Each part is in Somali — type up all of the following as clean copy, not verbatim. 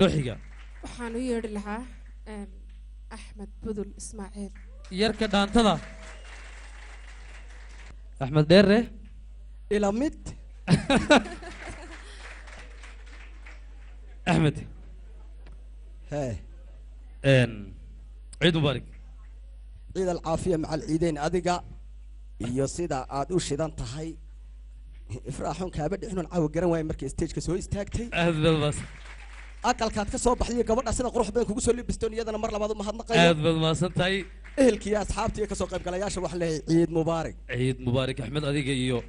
روحيقا waxaan u yeedhi lahaa Axmed Budul Ismaaciil يركا دانتدا أحمد ديرة إلى مد أحمد هاي عيد مبارك عيد العافية مع العيدين أدقى يصيدا عاد وش إذا انتهي إفراحون كابد إحنا نعاود قرن وين مركز ستيج كسوي استاكتي هذا بس أكل كات كسب بحليه قبل أسنة قروح بينك وقصوا لي بستوني يدنا مرة بعض ما هضنا هذا بس سنتاي أهلك يا أصحابتي كسو قيب قال يا شبح لي عيد مبارك عيد مبارك أحمد أديك يو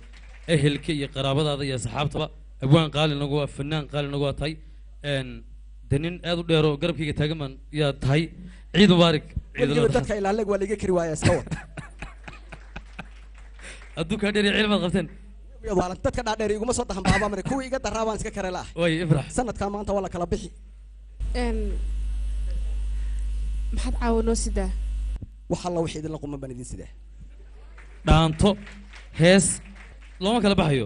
أهلك يا قرابة هذا يا صحابته أبوان قال إنه فنان قال إنه تاي إن دنين أدو ديرو قرب كي تاجمن يا تاي عيد مبارك عيد مبارك إلى لك ولا يجيك رواية سوا أدوك هذي علم الغفتين يا ضال أنت كذا داري يقوم صوتها بابا من كوي قد الرابان سك كرلا وي افرح سنة كمان أنت ولا كلا بحي maxaad caawinoo sidaa وحلا وحيد اللي قوم بندين سده dhaanto hees looma kala baxayo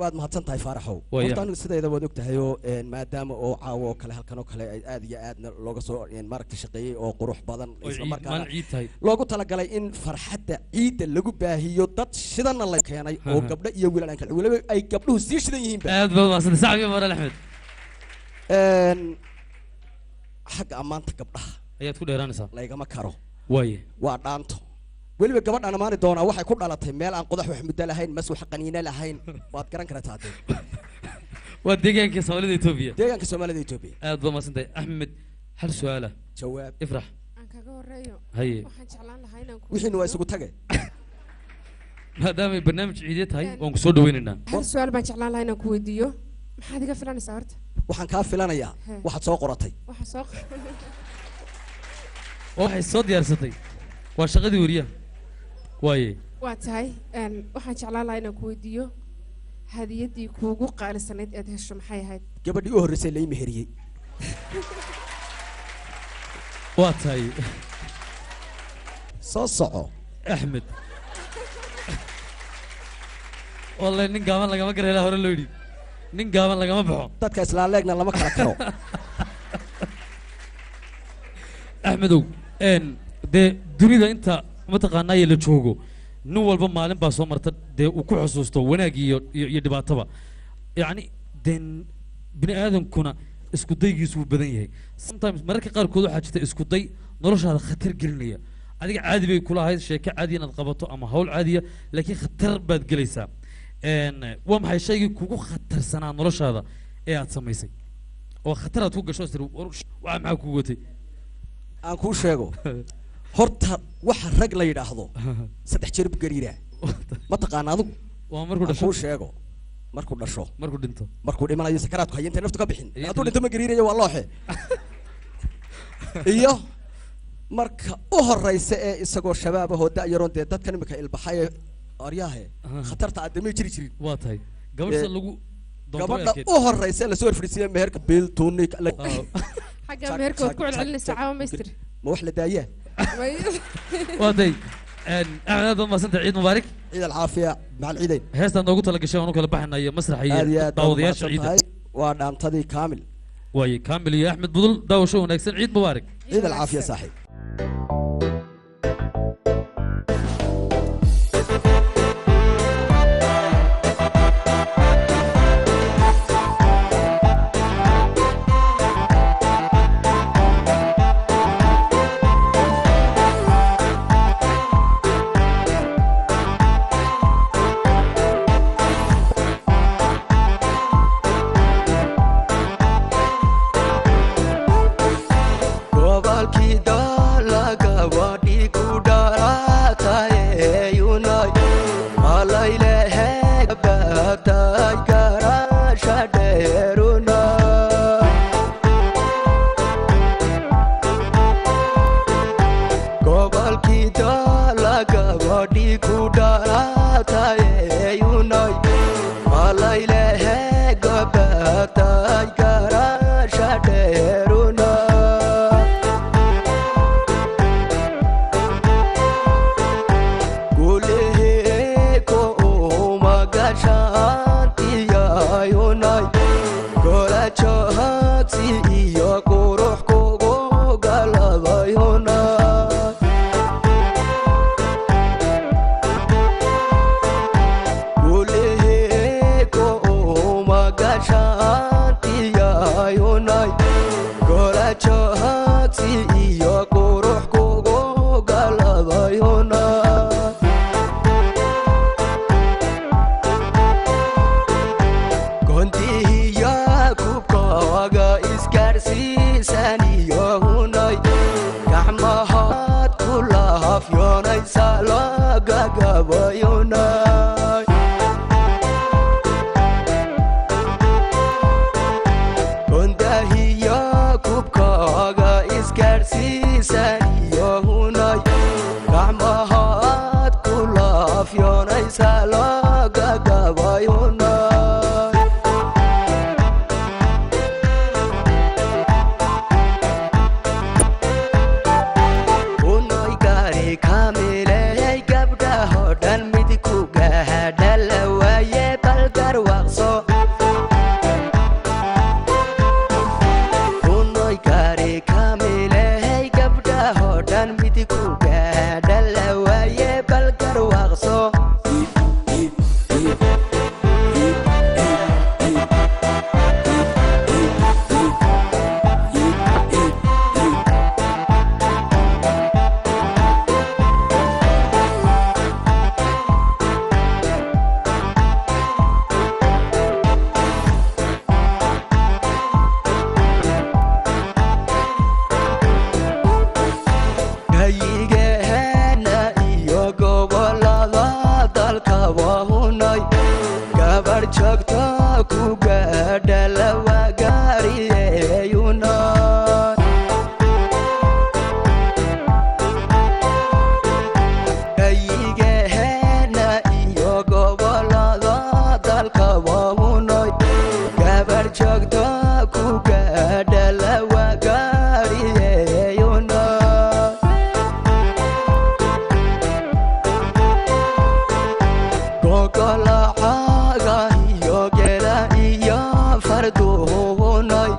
waad mahadsantahay faaraxow hortaan sideeda waad ogtahayo maadaama oo caawo kale halkan oo kale aad iyo aadna looga soo maragta shaqeeyay oo qurux badan isla markaana loogu talagalay in farxadda ciidda lagu baahiyo dad shidana la keenay oo gabdho iyo wiilal aan kala waliba ay gabdhuhu sii shidan yihiin aad baa maasan saaxiib Umar Axmed xagga amaanta gabdhaha ayaad ku dheeraanaysaa laygama karo waaye waa dhaanto weliba gabadhan amaani doonaa waxay ku dhalatay meel aan qodax wax muddo lahayn mas wax qaniina lahayn waad garan kartaa hadee waa deegaanka Soomaalida Itoobiya deegaanka Soomaalida Itoobiya aad baa maasantahay Axmed hal su'aala jawaab ifrax aan kaga horeeyo haye waxaan jeclaan lahaa inaan ku wixii waa isugu tagay maadaama barnaamij ciideed tahay waan ku soo dhaweynaynaa hal su'aal baan jeclaan lahaa inaan ku weydiiyo maxaad iga filanaysaa horta waxaan ka filanayaa waxaad soo qoratay waxa soo waxay soo diyaarsatay waa shaqadii wariyaha waaye waa tahay waxaan jeclaan lahaa inaan ku weydiiyo hadiyadii kuugu qaalisanayd aad hesho maxay ahayd gabadhii u horreysay la imeheriyay waa tahay soo soco Axmed والله nin gaaban lagama gareela hore loo yiri nin gaaban lagama baxo dadka islaaleegna lama kala karo Axmedow de dunida inta mataqaanay la joogo nin walba maalin baa soo marta de uu ku xusuusto wanaag iyo dhibaataba yaani den bini aadankuna isku daygiisu badan yahay sometimes mararka qaar kood waxa jirta isku day noloshaada khatar gelinaya adiga caadi bay kula ahayd sheeko caadi inaad qabato ama hawl caadiya laakiin khatar baad galaysaa waa maxay shayga kugu khatarsanaa noloshaada ee aad samaysay oo khatar aad ku gasho sir waa maxaa ku watay aan ku sheego horta waxa rag la yiraahdo saddex jeer gariira ma taqaan adigu waa markuu dhasho ku sheego markuu dhasho markuu dhinto markuu dhimanayo sakaraadku hayinta naftu ka bixin haduu dhinto ma gariirayo waa looxe iyo marka u horeysa ee isagoo shabaab ah oo da'yaroon dee dadkan imika ilbaxay aryaha khatarta aadamay jiri jirin waa tahay gabadha lagu gabadha u horeysa la soo fadhiisay meherka bil tuunik xagga meherka ku celcelinaysa caawa master ma wax la daayaa waa day أنا ما سنت عيد مبارك عيد العافية مع العيدين هسه نقول لك شيء ونقول بحنا يا مسرحية داودياش عيد وانا امتدي كامل وي كامل يا أحمد بدل داو شو نكسر عيد مبارك عيد العافية صاحي Yo hunay gola joogsi iyo qurux kugu galaday hunay kontiya kubkaaga isgaarsiisan iyo hunay gacmahaad kula hafyoonaysa lagagabay hunay kontahiya kubkaaga isgaarsiisan iyo hunay gacmahaad kula hafyoonaysa lagagabay hunay hunay gaari kaamiley gabdhaho dhan mid ku gaadhala waaye bal garwaaqso hunay gaari kaamiley gabdhaho dhan mid ku gaadhala waaye bal garwaaqso gayigeena iyo gobolada dalka waa hunay gabar joogto ku gaadhala waa gaariyeyunay gayigeena iyo gobolada dalka waa hunay gabar joogto ku gaadhala waa gaariyeyunay gogolacaga iyo gela iyo farduhunay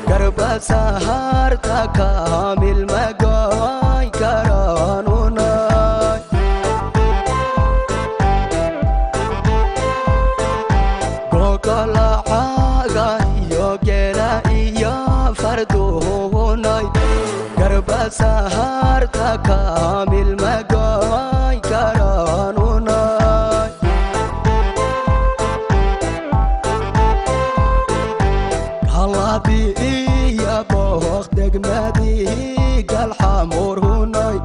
garbasaharta kaamil magoy karanunay gogolacaga iyo gela iyo farduhunay garbasaharta kaamil magoy karanunay halabi iyo booq degmadii galxamur hunay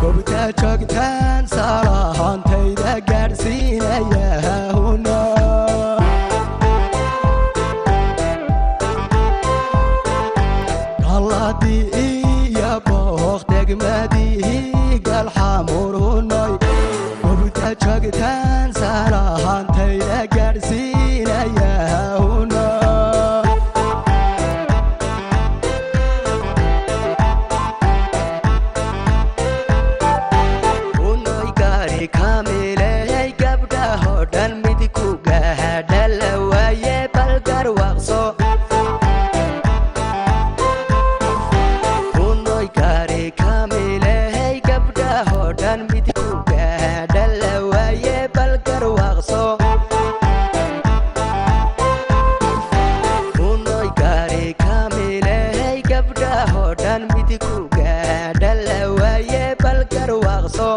gobta joogtaan salahantayda gaadhsiinaya hunay halabi iyo booq degmadii galxamur hunay gobta joogtaan salahantayda gaadhsiinaya hunay hunay gaari kaamiley gabdhaho dhan mid ku gaadhala waaye bal garwaaqso hunay gaari kaamiley gabdhaho dhan mid ku gaadhala waaye bal garwaaqso hunay gaari kaamiley gabdhaho dhan mid ku gaadhala waaye bal garwaaqso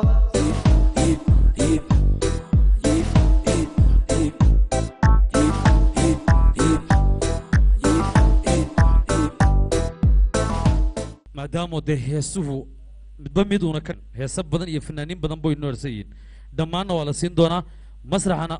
maadaama dee heesuhu midba mid uuna ka heesa badan iyo fanaaniin badan bay noorsan yihiin dhammaanna waa la siin doonaa masraxana